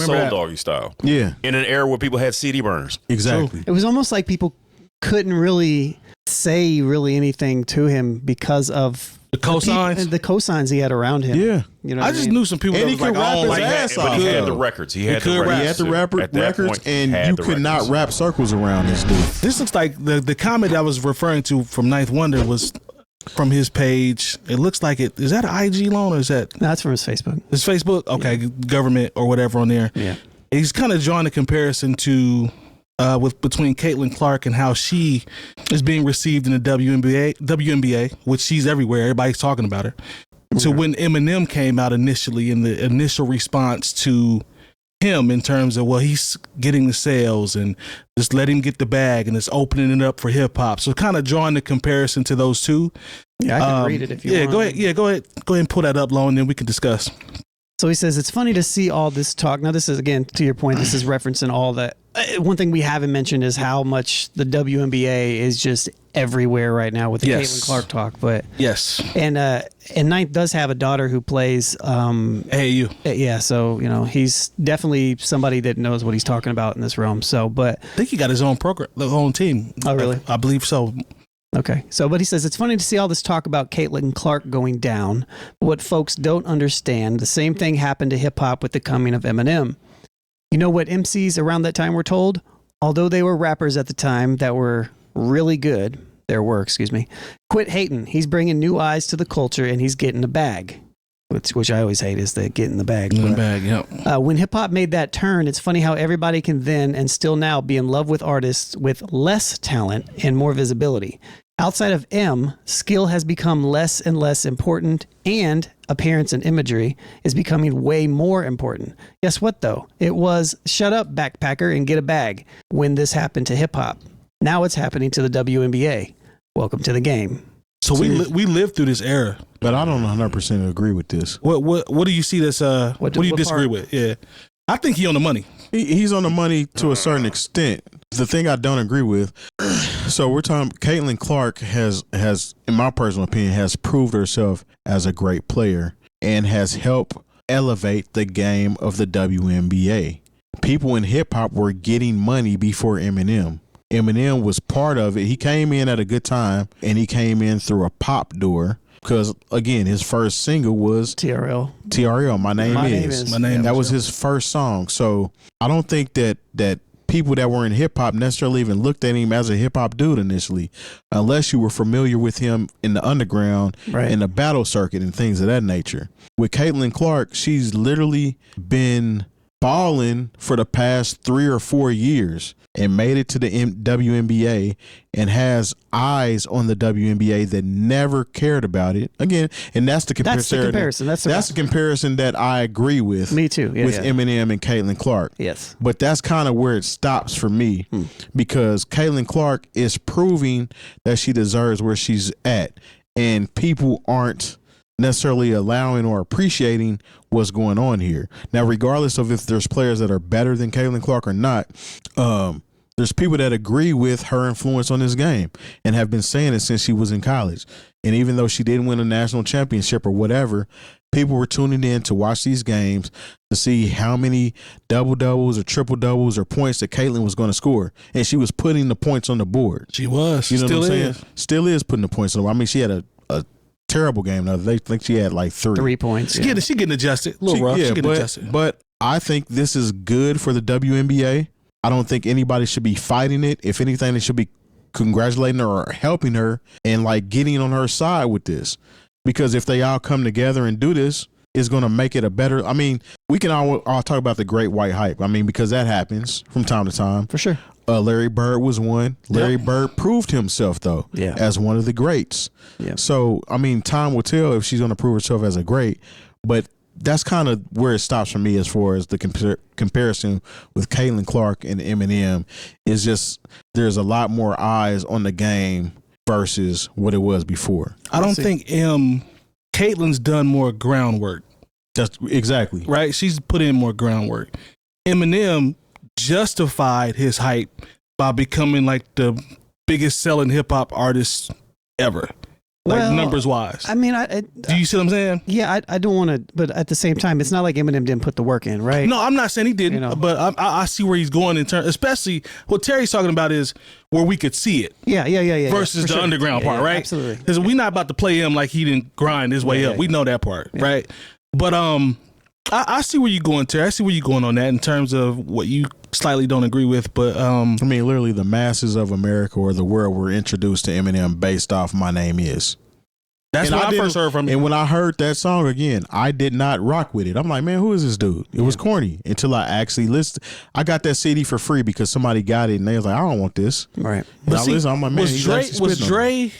out remember Soul that. Doggy style. Yeah, In an era where people had CD burners. exactly. It was almost like people couldn't really say anything to him because of The cosigns? the cosigns he had around him. Yeah. You know, I what just mean? knew some people And that he was like, could rap I don't his like ass that. off. But he had though. the records. He had the could rap. records. He had the At that records, point, and had you the could not records. wrap circles around this dude. This looks like the comment I was referring to from Ninth Wonder was from his page. It looks like it. Is that an IG loan or is that No, that's from his Facebook. his Facebook? Okay, government or whatever on there. Yeah. He's kind of drawing a comparison to between 𝐀𝐁 Clark and how she is being received in the WNBA, which she's everywhere. Everybody's talking about her. So when Eminem came out initially, in the initial response to him in terms of, well, he's getting the sales and just let him get the bag and it's opening it up for hip hop. So kind of drawing the comparison to those two. Yeah, I can read it if you want. Go ahead. Yeah, go ahead and pull that up, Lo, and then we can discuss. So he says, it's funny to see all this talk. Now, this is, again, to your point, this is referencing all that. One thing we haven't mentioned is how much the WNBA is just everywhere right now with the Yes. 𝐀𝐁 Clark talk. But Yes. and Ninth does have a daughter who plays. Hey, you. Yeah, so he's definitely somebody that knows what he's talking about in this realm. So, but I think he got his own program, the own team. Oh, really? I believe so. okay, so but he says it's funny to see all this talk about 𝐀𝐁 Clark going down. But what folks don't understand, the same thing happened to hip hop with the coming of Eminem. You know what MCs around that time were told? Although they were rappers at the time that were really good, quit hating. He's bringing new eyes to the culture and he's getting a bag. Which I always hate is the getting the bag. In the But, bag, yeah. when hip hop made that turn, it's funny how everybody can then and still now be in love with artists with less talent and more visibility. Outside of M, skill has become less and less important, and appearance and imagery is becoming way more important. Guess what, though? It was shut up, backpacker, and get a bag when this happened to hip hop. Now it's happening to the WNBA. Welcome to the game. So we lived through this era. But I don't 100% agree with this. What do you see that's what do you what disagree part? with? Yeah, I think he on the money. He's on the money to a certain extent. The thing I don't agree with, so we're talking, 𝐀𝐁 Clark has, in my personal opinion, has proved herself as a great player and has helped elevate the game of the WNBA. People in hip hop were getting money before Eminem. Eminem was part of it. He came in at a good time and he came in through a pop door. Because again, his first single was TRL. My name is. That was his first song. So I don't think that people that were in hip hop necessarily even looked at him as a hip hop dude initially, unless you were familiar with him in the underground, Right. in the battle circuit and things of that nature. With 𝐀𝐁 Clark, she's literally been balling for the past 3 or 4 years and made it to the WNBA and has eyes on the WNBA that never cared about it. Again, and that's the comparison. That's the comparison that I agree with. Me too. Yeah, with yeah. Eminem and 𝐀𝐁 Clark. Yes. But that's kind of where it stops for me because 𝐀𝐁 Clark is proving that she deserves where she's at, and people aren't necessarily allowing or appreciating what's going on here. Now, regardless of if there's players that are better than 𝐀𝐁 Clark or not, there's people that agree with her influence on this game and have been saying it since she was in college. And even though she didn't win a national championship or whatever, people were tuning in to watch these games to see how many double-doubles or triple-doubles or points that 𝐀𝐁 was going to score. And she was putting the points on the board. She was. You know Still what I'm is. saying? Still is putting the points on the board. I mean, she had a terrible game the other day. I think she had like 3. 3 points. She getting adjusted. A little rough. She getting adjusted. But I think this is good for the WNBA. I don't think anybody should be fighting it. If anything, they should be congratulating her or helping her and like getting on her side with this. Because if they all come together and do this, it's going to make it a better. I mean, we can all talk about the great white hype. I mean, because that happens from time to time. For sure. Larry Bird was one. Larry Bird proved himself, though, as one of the greats. Yeah. So, I mean, time will tell if she's going to prove herself as a great. But that's kind of where it stops for me as far as the comparison with 𝐀𝐁 Clark and Eminem. Is just there's a lot more eyes on the game versus what it was before. I don't think 𝐀𝐁's done more groundwork. That's exactly right. She's put in more groundwork. Eminem justified his hype by becoming like the biggest selling hip hop artist ever. Well, numbers wise. I mean, Do you see what I'm saying? yeah, I don't want to, but at the same time, it's not like Eminem didn't put the work in, right? No, I'm not saying he didn't, You know. but I see where he's going in terms, especially what Terry's talking about is where we could see it Yeah. versus for the sure. underground Yeah, part, right? Absolutely. Because we're not about to play him like he didn't grind his way Yeah, up. yeah, We know that part, right? But I see where you're going, Terry. I see where you're going on that in terms of what you slightly don't agree with, but I mean, literally, the masses of America or the world were introduced to Eminem based off "My Name Is." that's And when I didn't- first heard from him. And when I heard that song again, I did not rock with it. I'm like, man, who is this dude? It was corny until I actually listened. I got that CD for free because somebody got it and they was like, I don't want this. Right. And I listened, I'm like, man, was he's Dre actually was spitting on it. Dre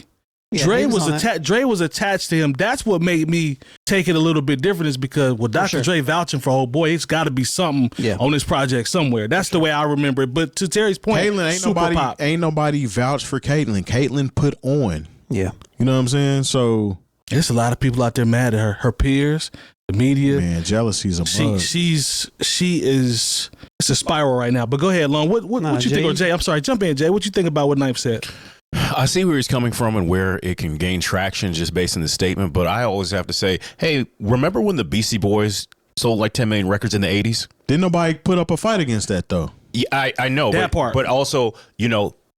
Yeah, Dre he was on that. attached. Dre was attached to him. That's what made me take it a little bit different. Is because Dr. sure. Dre vouching for old boy, it's got to be something Yeah. on this project somewhere. That's the way I remember it. But to Terry's point, Caitlin super ain't nobody vouched for Caitlin. Caitlin put on. Yeah. You know what I'm saying? So There's a lot of people out there mad at her. Her peers, the media. man, jealousy's a bug. She is. It's a spiral right now. But go ahead, Lon. What you think? Or Jay, I'm sorry, jump in, Jay. What you think about what Knife said? I see where he's coming from and where it can gain traction just based on the statement. But I always have to say, hey, remember when the Beastie Boys sold like 10 million records in the 80s? Didn't nobody put up a fight against that though? Yeah, I know. That part. But also,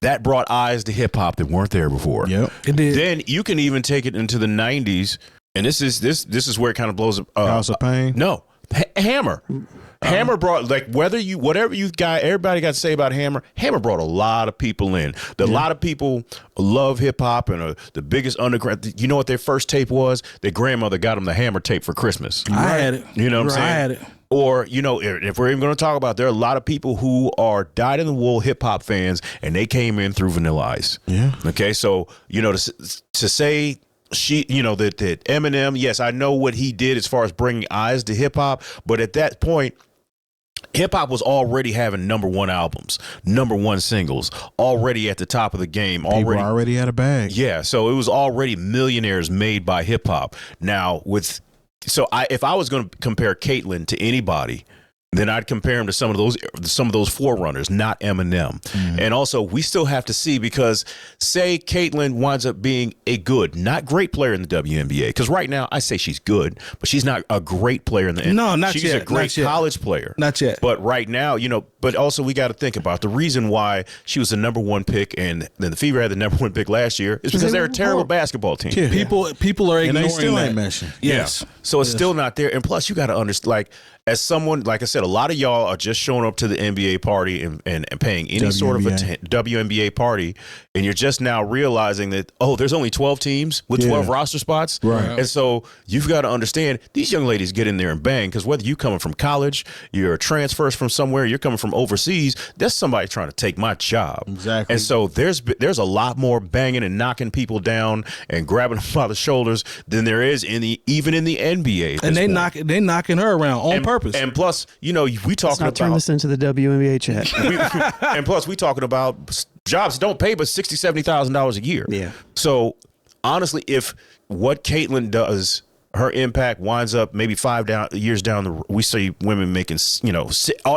that brought eyes to hip hop that weren't there before. Yep. It did. Then you can even take it into the 90s. And this is where it kind of blows up. House of Pain. No, Hammer. Hammer brought whatever you got, everybody got to say about Hammer. Hammer brought a lot of people in. A lot of people love hip hop and are the biggest underground. You know what their first tape was? Their grandmother got them the Hammer tape for Christmas. I had it. You know what I'm saying? I had it. Or, if we're even going to talk about, there are a lot of people who are dyed-in-the-wool hip-hop fans, and they came in through Vanilla Ice. Yeah. Okay, so, to say that Eminem, yes, I know what he did as far as bringing eyes to hip-hop, but at that point, hip-hop was already having #1 albums, #1 singles, already at the top of the game. People already had a bag. Yeah, so it was already millionaires made by hip-hop. Now, if I was going to compare Caitlin to anybody, then I'd compare him to some of those forerunners, not Eminem. Mm-hmm. And also, we still have to see, because say Caitlin winds up being a good, not great player in the WNBA, because right now I say she's good, but she's not a great player in the NBA. No, not she's yet. She's a great Not yet. college player. Not yet. But right now, but also we got to think about the reason why she was the #1 pick and then the Fever had the #1 pick last year is because they're a terrible basketball team. Yeah. People are And ignoring they still that. ain't meshing. Yes. Yeah. So it's still not there. And plus, you got to understand, as someone, like I said, a lot of y'all are just showing up to the NBA party and paying any sort of WNBA party, and you're just now realizing that, there's only 12 teams with 12 roster spots. Right. And so you've got to understand, these young ladies get in there and bang, because whether you coming from college, you're transfers from somewhere, you're coming from overseas, there's somebody trying to take my job. Exactly. And so there's a lot more banging and knocking people down and grabbing them by the shoulders than there is even in the NBA. at And this they point. knocking her around on purpose. And plus, we Let's talking not turn about, this into the WNBA chat. and plus we talking about jobs that don't pay but $60,000, $70,000 a year. Yeah. So honestly, if what Caitlin does, her impact winds up maybe 5 years down we see women making,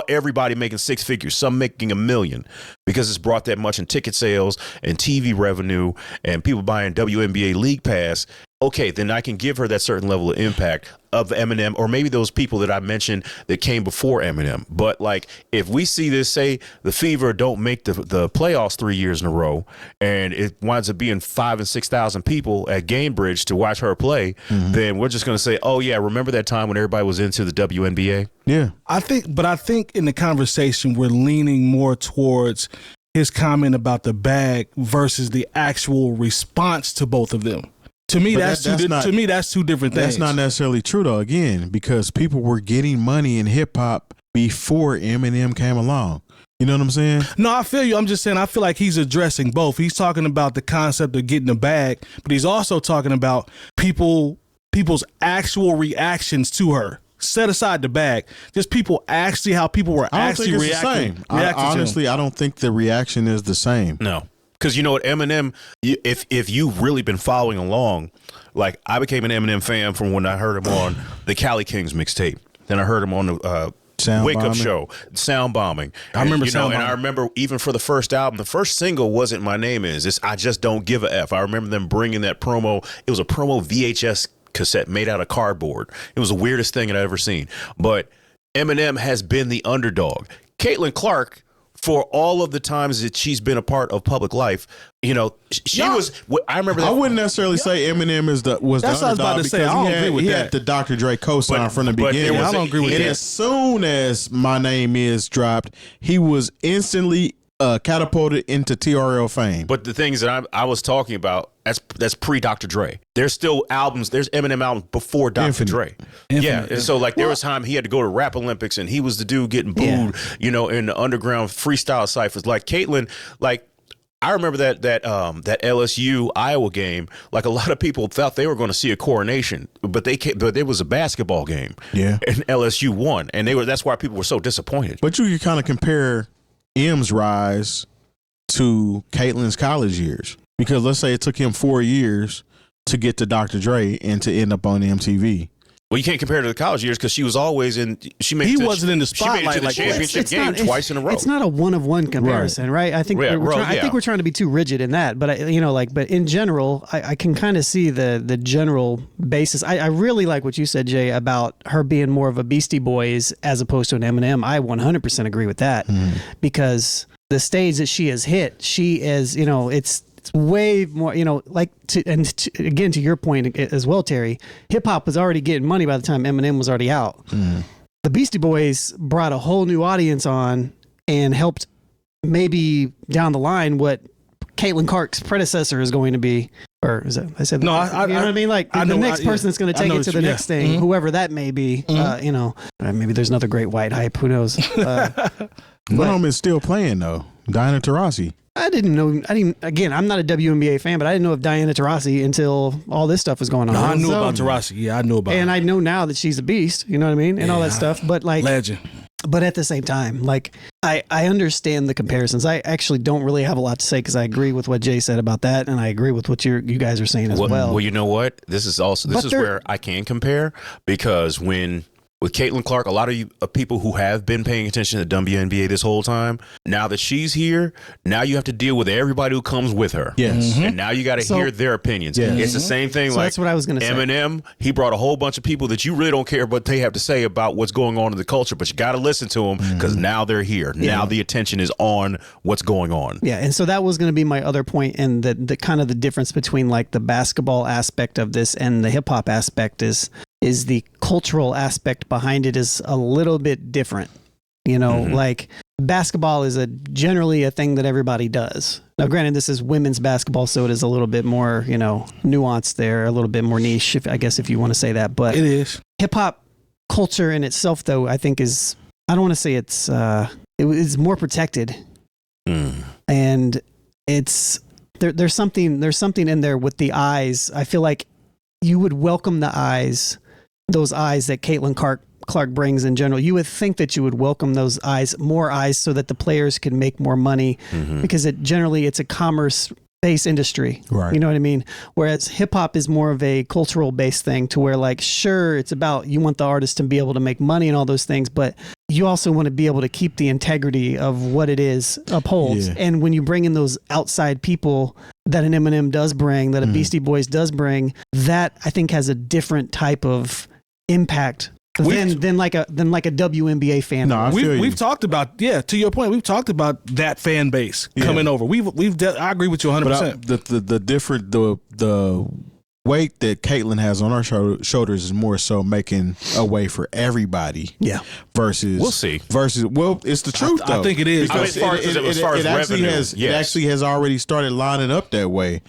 everybody making 6 figures, some making $1 million, because it's brought that much in ticket sales and TV revenue and people buying WNBA League Pass. Okay, then I can give her that certain level of impact of Eminem, or maybe those people that I mentioned that came before Eminem. But if we see this, say the Fever don't make the playoffs 3 years in a row, and it winds up being 5,000 and 6,000 people at Gamebridge to watch her play, then we're just going to say, oh yeah, remember that time when everybody was into the WNBA? Yeah. I think in the conversation we're leaning more towards his comment about the bag versus the actual response to both of them. To me, that's two different things. That's not necessarily true though. Again, because people were getting money in hip hop before Eminem came along. You know what I'm saying? No, I feel you. I'm just saying I feel like he's addressing both. He's talking about the concept of getting the bag, but he's also talking about people's actual reactions to her. Set aside the bag. Just how people were actually reacting. Honestly, I don't think the reaction is the same. No. Because you know what, Eminem, if you've really been following along, I became an Eminem fan from when I heard him on the Cali Kings mixtape. Then I heard him on the Wake Up bombing. Show, sound bombing. I remember you know, sound and I bombing. remember even for the first album, the first single wasn't My Name Is. It's I Just Don't Give a F. I remember them bringing that promo. It was a promo VHS cassette made out of cardboard. It was the weirdest thing I'd ever seen. But Eminem has been the underdog. Caitlin Clark, for all of the times that she's been a part of public life, you know, she was. I remember that. I wouldn't necessarily say Eminem was the That's what I was underdog about to say. because I don't agree with he that. had the Dr. Dre co-sign from the but beginning. there was I don't agree with And that. as soon as My Name Is dropped, he was instantly catapulted into TRL fame. But the things that I was talking about, that's pre Dr. Dre. There's still albums. There's Eminem albums before Dr. Infinite. Dre. Infinite, Yeah. yeah. And so like there was time he had to go to Rap Olympics and he was the dude getting booed, Yeah. you know, in the underground freestyle ciphers. Like Caitlin, like I remember that LSU Iowa game. Like a lot of people thought they were going to see a coronation, but it was a basketball game. Yeah. And LSU won, and that's why people were so disappointed. But you can kind of compare M's rise to Caitlin's college years. Because let's say it took him 4 years to get to Dr. Dre and to end up on MTV. Well, you can't compare it to the college years because she was always in. She made. He it to- wasn't in the She made it to spotlight the like that. championship game twice in a row. It's not a one-of-one comparison, right? I think Yeah, I think we're trying to be too rigid in that, but but in general, I can kind of see the general basis. I really like what you said, Jay, about her being more of a Beastie Boys as opposed to an Eminem. I 100% agree with that because the stage that she has hit, she is, it's way more, again, to your point as well, Terry, hip hop was already getting money by the time Eminem was already out. The Beastie Boys brought a whole new audience on and helped maybe down the line what Caitlin Clark's predecessor is going to be. Or is that, I said, No, you know what I mean? Like I the know- next person that's going to I take know it to what the you- next yeah. thing, whoever that may be, maybe there's another great white hype. Who knows? Mom is still playing though. Diana Taurasi. Again, I'm not a WNBA fan, but I didn't know of Diana Taurasi until all this stuff was going on. I knew So- about Taurasi. Yeah, I knew about and her. I know now that she's a beast, you know what I mean? And all that Yeah. stuff. But like, Legend. but at the same time, like I understand the comparisons. I actually don't really have a lot to say because I agree with what Jay said about that, and I agree with what you guys are saying as well. Well, you know what? This is But where I can compare because with Caitlin Clark, a lot of people who have been paying attention to WNBA this whole time, now that she's here, now you have to deal with everybody who comes with her. Yes. And now you got to So- hear their opinions. Yes. It's the same thing So like that's what I was gonna say. Eminem, he brought a whole bunch of people that you really don't care what they have to say about what's going on in the culture, but you got to listen to them because now they're here. Now the attention is on what's going on. Yeah, and so that was going to be my other point, and the kind of the difference between like the basketball aspect of this and the hip hop aspect is the cultural aspect behind it is a little bit different. Like basketball is generally a thing that everybody does. Now, granted, this is women's basketball, so it is a little bit more, nuanced there, a little bit more niche, if you want to say that. But It is. hip hop culture in itself, though, I think I don't want to say it's more protected. And it's there's something in there with the eyes. I feel like you would welcome those eyes that Caitlin Clark brings in general. You would think that you would welcome those more eyes so that the players can make more money because it's a commerce-based industry. Right. You know what I mean? Whereas hip-hop is more of a cultural-based thing to where like, sure, it's about you want the artist to be able to make money and all those things, but you also want to be able to keep the integrity of what it is upholds. Yeah. And when you bring in those outside people that an Eminem does bring, that a Beastie Boys does bring, that I think has a different type of impact than like a WNBA fan. No, I feel you. We've talked about, to your point, we've talked about that fan base coming over. I agree with you 100%. But the weight that Caitlin has on her shoulders is more so making a way for everybody. Yeah. Versus We'll see. It's the truth though. I think it is. Because I mean, as far as actually revenue, has it yes. actually has already started lining up that way.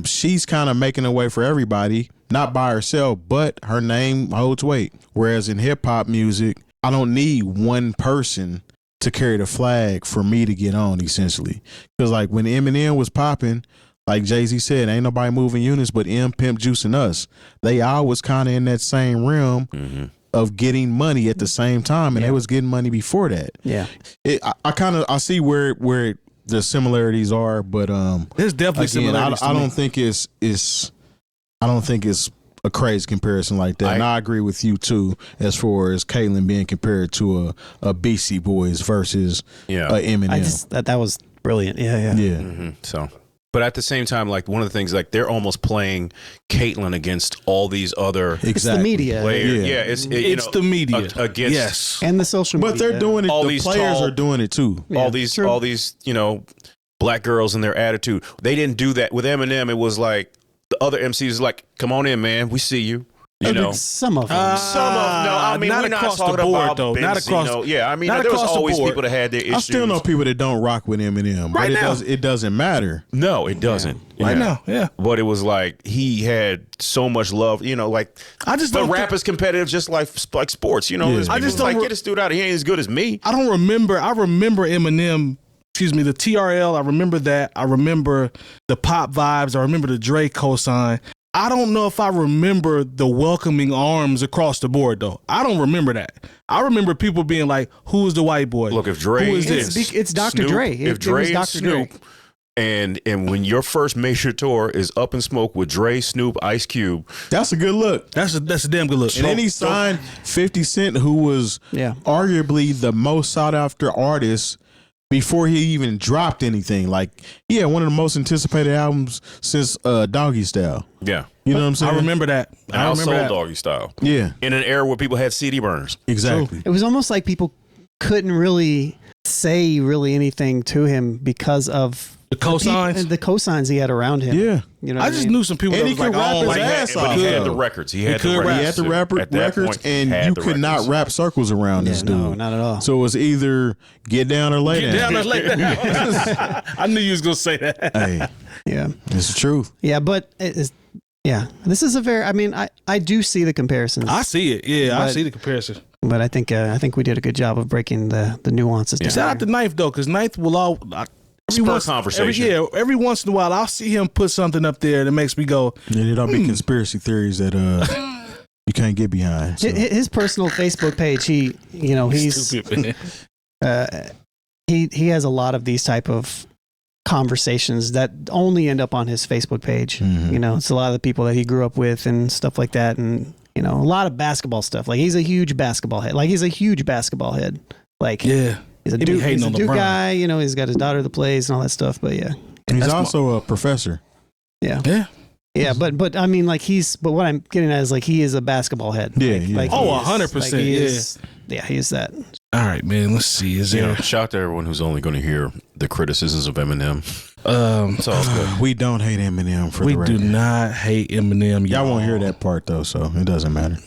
She's kind of making a way for everybody, not by herself, but her name holds weight. Whereas in hip hop music, I don't need one person to carry the flag for me to get on, essentially. Because like when Eminem was popping, like Jay-Z said, ain't nobody moving units but M, Pimp, Juice, and us. They all was kind of in that same realm of getting money at the same time, and they was getting money before that. Yeah. I see where the similarities are, but There's definitely again, similarities. I don't think it's a crazy comparison like that. And I agree with you too, as far as Caitlyn being compared to a BC Boys versus Eminem. I just that was brilliant. Yeah. Mm-hmm. So, but at the same time, like one of the things, like they're almost playing Caitlyn against all these other It's the media. players. Yeah, it's the media against and the social media. But they're doing it. All the these players tall- are doing it too. all these black girls and their attitude. They didn't do that with Eminem. It was like the other MCs like, come on in, man, we see you. You know, some of them. I mean, not we're not across the talking board, about though. Not Benzino. across. Yeah, I mean, not there was across the always board. people that had their issues. I still know people that don't rock with Eminem. Right but now. it doesn't matter. No, it doesn't. Right now, yeah. But it was like he had so much love. You know, like I just but don't rap is competitive, just like sports. You know, Yeah. I just don't like get this dude out. He ain't as good as me. I don't remember. I remember Eminem. Excuse me, the TRL. I remember that. I remember the pop vibes. I remember the Dre cosign. I don't know if I remember the welcoming arms across the board, though. I don't remember that. I remember people being like, "Who's the white boy? Look, if Dre who is is this?" It's Dr. Snoop, Dre. If Dre was and Dr. Dre. Snoop, and when your first major tour is Up in Smoke with Dre, Snoop, Ice Cube, That's a good look. That's a damn good look. And then he signed 50 Cent, who was arguably the most sought after artist before he even dropped anything. Like, yeah, one of the most anticipated albums since Doggy Style. yeah, You know what I'm saying? I remember that. and I remember that. Doggy Style. Yeah, In an era where people had CD burners. exactly. It was almost like people couldn't really say anything to him because of The cosigns? the cosigns he had around him. Yeah. You know I what just mean? knew some people And that he was like, could rap I don't his like ass that. off. But he had though. the records. He could had the rap. records. He had the At that records, point, and had you the could not records. wrap circles around this dude. No, not at all. So it was either get down or lay Get down down. and lay down. I knew you was gonna say that. Hey, Yeah. it's the truth. Yeah, but this is a very. I mean, I do see the comparisons. I see it. Yeah, I But- see the comparison. But I think we did a good job of breaking the nuances down. Shout out to Knife though, because Knife will all Spur conversation. Every once in a while, I'll see him put something up there that makes me go, And it all be conspiracy theories that you can't get behind. So. His personal Facebook page. He's stupid, man. he has a lot of these type of conversations that only end up on his Facebook page. Mhm. You know, it's a lot of the people that he grew up with and stuff like that, and a lot of basketball stuff. Like he's a huge basketball head. Like Yeah. he's a He be Duke, hating he's a on Duke LeBron. guy. He's got his daughter that plays and all that stuff. But yeah, He's That's also a professor. Yeah. yeah. But I mean, like but what I'm getting at is like he is a basketball head. Yeah, Like, yeah. like Oh, he is- 100%, like he yeah. is- Yeah, he is that. All right, man. Let's see. Is there? Shout out to everyone who's only going to hear the criticisms of Eminem. It's all good. We don't hate Eminem for We the do record. not hate Eminem. Y'all won't hear that part though, so it doesn't matter.